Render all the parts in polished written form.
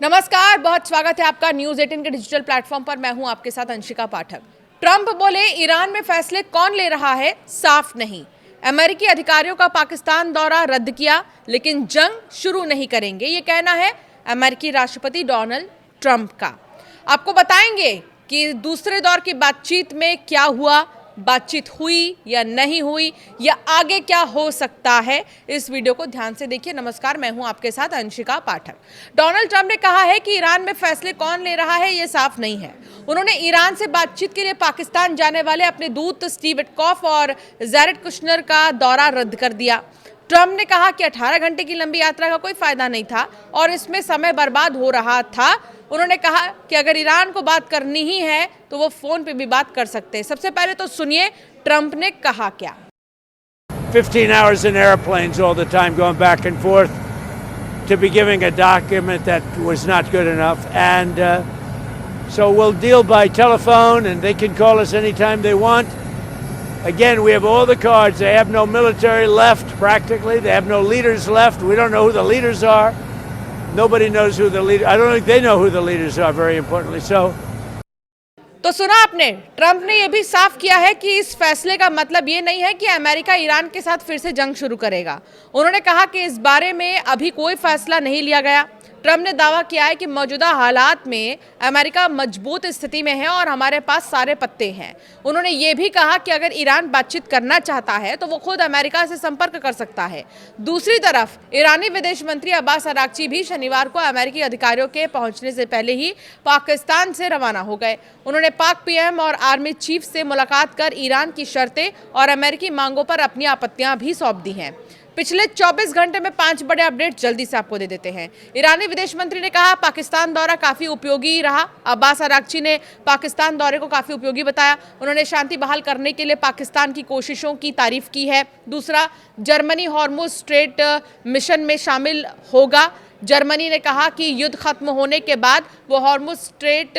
नमस्कार, बहुत स्वागत है आपका न्यूज़ 18 के डिजिटल प्लेटफॉर्म पर। मैं हूं आपके साथ अंशिका पाठक। ट्रंप बोले ईरान में फैसले कौन ले रहा है साफ नहीं। अमेरिकी अधिकारियों का पाकिस्तान दौरा रद्द किया लेकिन जंग शुरू नहीं करेंगे, ये कहना है अमेरिकी राष्ट्रपति डोनाल्ड ट्रंप का। आपको बताएंगे कि दूसरे दौर की बातचीत में क्या हुआ, बातचीत हुई या नहीं हुई, या आगे क्या हो सकता है। इस वीडियो को ध्यान से देखिए। नमस्कार, मैं हूं आपके साथ अंशिका पाठक। डोनाल्ड ट्रंप ने कहा है कि ईरान में फैसले कौन ले रहा है ये साफ नहीं है। उन्होंने ईरान से बातचीत के लिए पाकिस्तान जाने वाले अपने दूत स्टीव विटकॉफ और जैरेड कुशनर का दौरा रद्द कर दिया। ट्रंप ने कहा कि 18 घंटे की लंबी यात्रा का कोई फायदा नहीं था और इसमें समय बर्बाद हो रहा था। उन्होंने कहा कि अगर ईरान को बात करनी ही है तो वो फोन पे भी बात कर सकते हैं। सबसे पहले तो सुनिए ट्रंप ने कहा क्या। 15 hours in airplanes all the time going back and forth to be giving a document that was not good enough, and so we'll deal by telephone and they can call us anytime they want. Again, we have all the cards. They have no military left practically. They have no leaders left. We don't know who the leaders are. Nobody knows who the leader. I don't think they know who the leaders are, very importantly. तो सुना आपने, Trump ने यह भी साफ किया है कि इस फैसले का मतलब ये नहीं है कि अमेरिका ईरान के साथ फिर से जंग शुरू करेगा। उन्होंने कहा कि इस बारे में अभी कोई फैसला नहीं लिया गया। ट्रंप ने दावा किया है कि मौजूदा हालात में अमेरिका मजबूत स्थिति में है और हमारे पास सारे पत्ते हैं। उन्होंने ये भी कहा कि अगर ईरान बातचीत करना चाहता है तो वो खुद अमेरिका से संपर्क कर सकता है। दूसरी तरफ ईरानी विदेश मंत्री अब्बास अराक्ची भी शनिवार को अमेरिकी अधिकारियों के पहुंचने से पहले ही पाकिस्तान से रवाना हो गए। उन्होंने पाक पीएम और आर्मी चीफ से मुलाकात कर ईरान की शर्तें और अमेरिकी मांगों पर अपनी आपत्तियां भी सौंप दी हैं। पिछले 24 घंटे में 5 बड़े अपडेट जल्दी से आपको दे देते हैं। ईरानी विदेश मंत्री ने कहा पाकिस्तान दौरा काफी उपयोगी रहा। अब्बास अराक्ची ने पाकिस्तान दौरे को काफी उपयोगी बताया। उन्होंने शांति बहाल करने के लिए पाकिस्तान की कोशिशों की तारीफ की है। दूसरा, जर्मनी हॉर्मुज स्ट्रेट मिशन में शामिल होगा। जर्मनी ने कहा कि युद्ध खत्म होने के बाद वो हॉर्मुज स्ट्रेट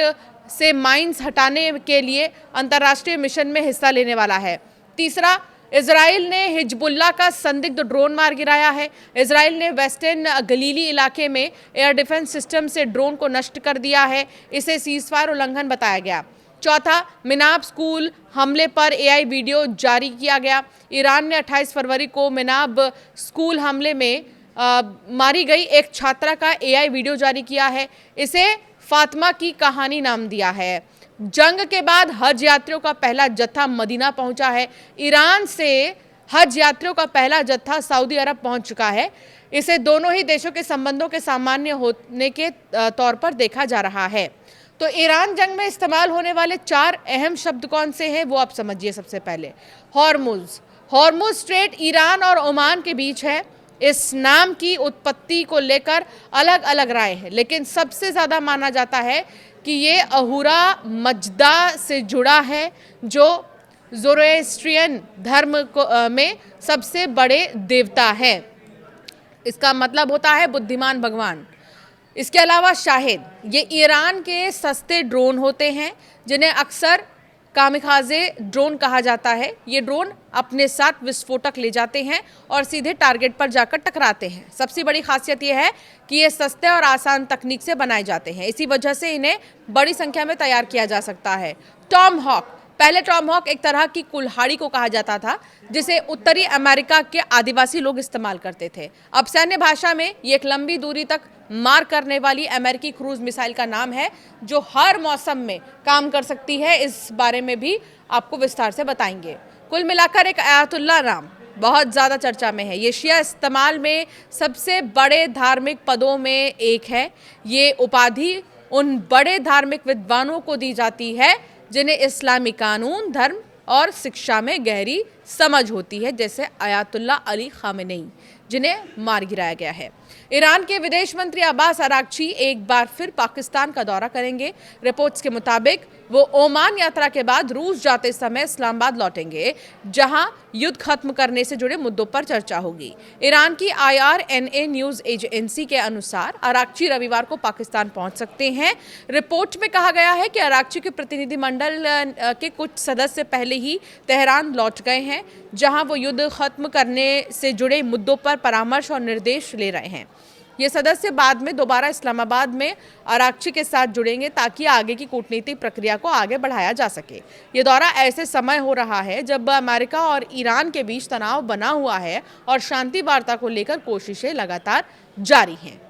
से माइंस हटाने के लिए अंतर्राष्ट्रीय मिशन में हिस्सा लेने वाला है। तीसरा, इजराइल ने हिजबुल्लाह का संदिग्ध ड्रोन मार गिराया है। इजराइल ने वेस्टर्न गलीली इलाके में एयर डिफेंस सिस्टम से ड्रोन को नष्ट कर दिया है। इसे सीजफायर उल्लंघन बताया गया। चौथा, मिनाब स्कूल हमले पर एआई वीडियो जारी किया गया। ईरान ने 28 फरवरी को मिनाब स्कूल हमले में मारी गई एक छात्रा का एआई वीडियो जारी किया है। इसे फातिमा की कहानी नाम दिया है। जंग के बाद हज यात्रियों का पहला जत्था मदीना पहुंचा है। ईरान से हज यात्रियों का पहला जत्था सऊदी अरब पहुंच चुका है। इसे दोनों ही देशों के संबंधों के सामान्य होने के तौर पर देखा जा रहा है। तो ईरान जंग में इस्तेमाल होने वाले 4 अहम शब्द कौन से हैं वो आप समझिए। सबसे पहले हॉर्मुज स्ट्रेट ईरान और ओमान के बीच है। इस नाम की उत्पत्ति को लेकर अलग अलग राय है, लेकिन सबसे ज़्यादा माना जाता है कि ये अहूरा मजदा से जुड़ा है, जो ज़ोरोएस्ट्रियन धर्म में सबसे बड़े देवता है। इसका मतलब होता है बुद्धिमान भगवान। इसके अलावा शाहिद, ये ईरान के सस्ते ड्रोन होते हैं जिन्हें अक्सर कामिकाज़े ड्रोन कहा जाता है। ये ड्रोन अपने साथ विस्फोटक ले जाते हैं और सीधे टारगेट पर जाकर टकराते हैं। सबसे बड़ी खासियत यह है कि ये सस्ते और आसान तकनीक से बनाए जाते हैं। इसी वजह से इन्हें बड़ी संख्या में तैयार किया जा सकता है। टॉम हॉक, पहले टॉम हॉक एक तरह की कुल्हाड़ी को कहा जाता था जिसे उत्तरी अमेरिका के आदिवासी लोग इस्तेमाल करते थे। अब सैन्य भाषा में ये एक लंबी दूरी तक मार करने वाली अमेरिकी क्रूज मिसाइल का नाम है जो हर मौसम में काम कर सकती है। इस बारे में भी आपको विस्तार से बताएंगे। कुल मिलाकर एक आयतुल्लाह नाम बहुत ज़्यादा चर्चा में है। ये शिया इस्तेमाल में सबसे बड़े धार्मिक पदों में एक है। ये उपाधि उन बड़े धार्मिक विद्वानों को दी जाती है जिन्हें इस्लामी कानून, धर्म और शिक्षा में गहरी समझ होती है, जैसे आयतुल्लाह अली खामेनेई, जिन्हें मार गिराया गया है। ईरान के विदेश मंत्री अब्बास अराक्ची एक बार फिर पाकिस्तान का दौरा करेंगे। रिपोर्ट्स के मुताबिक वो ओमान यात्रा के बाद रूस जाते समय इस्लामाबाद लौटेंगे, जहां युद्ध खत्म करने से जुड़े मुद्दों पर चर्चा होगी। ईरान की IRNA न्यूज़ एजेंसी के अनुसार अराक्ची रविवार को पाकिस्तान पहुंच सकते हैं। रिपोर्ट में कहा गया है कि अराक्ची के प्रतिनिधिमंडल के कुछ सदस्य पहले ही तेहरान लौट गए हैं, जहां वो युद्ध खत्म करने से जुड़े मुद्दों पर परामर्श और निर्देश ले रहे हैं। ये सदस्य बाद में दोबारा इस्लामाबाद में आरागची के साथ जुड़ेंगे ताकि आगे की कूटनीतिक प्रक्रिया को आगे बढ़ाया जा सके। ये दौरा ऐसे समय हो रहा है जब अमेरिका और ईरान के बीच तनाव बना हुआ है और शांति वार्ता को लेकर कोशिशें लगातार जारी हैं।